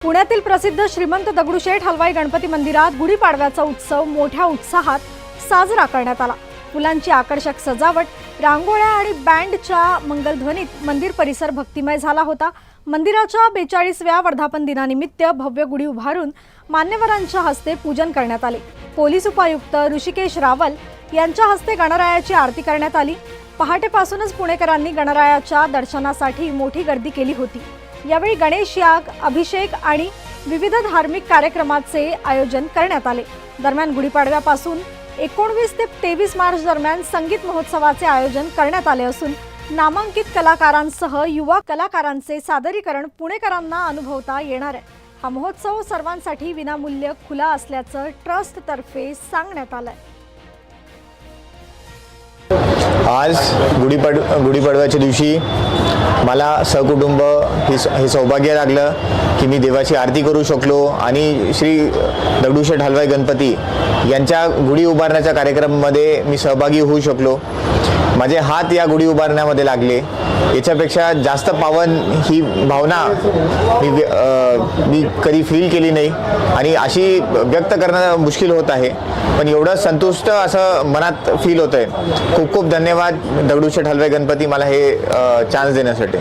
पुण्यातील प्रसिद्ध श्रीमंत दगडूशेठ हलवाई गणपती मंदिरात गुढीपाडव्याचा उत्सव मोठ्या उत्साहात साजरा करण्यात आला। फुलांची आकर्षक सजावट, रांगोळ्या आणि बँडच्या मंगलध्वनीत मंदिर परिसर भक्तिमय झाला होता। मंदिराच्या 42व्या वर्धापन दिनानिमित्त भव्य गुढी उभारून मान्यवरांच्या हस्ते पूजन करण्यात आले। पोलीस उपायुक्त ऋषिकेश रावल यांच्या हस्ते गणरायाची आरती करण्यात आली। पहाटेपासूनच पुणेकरांनी गणरायाच्या दर्शनासाठी मोठी गर्दी केली होती। यावेळी गणेश याग, अभिषेक आणि विविध धार्मिक कार्यक्रमाचे आयोजन करण्यात आले। दरम्यान गुढीपाडव्यापासून 19 ते 23 मार्च दरम्यान संगीत महोत्सवाचे आयोजन करण्यात आले असून नामांकित कलाकारांसह युवा कलाकारांचे सादरीकरण पुणेकरांना अनुभवता येणार आहे। हा महोत्सव सर्वांसाठी विनामूल्य खुला असल्याचं ट्रस्टतर्फे सांगण्यात आलंय। आज गुढीपाडव्याच्या दिवशी मला सहकुटुंब हे सौभाग्य लागलं की मी देवाची आरती करू शकलो आणि श्री दगडूशेठ हलवाई गणपती यांच्या गुढी उभारण्याच्या कार्यक्रमामध्ये मी सहभागी होऊ शकलो। माझे हात या गुढी उभारण्यामध्ये लागले। याच्यापेक्षा जास्त पावन ही भावना मी कधी फील केली नाही आणि अशी व्यक्त करणं मुश्किल होत आहे, पण एवढं संतुष्ट असं मनात फील होतंय। खूप खूप धन्यवाद दगडूशेठ हलवाई गणपती मला हे चान्स देण्यासाठी।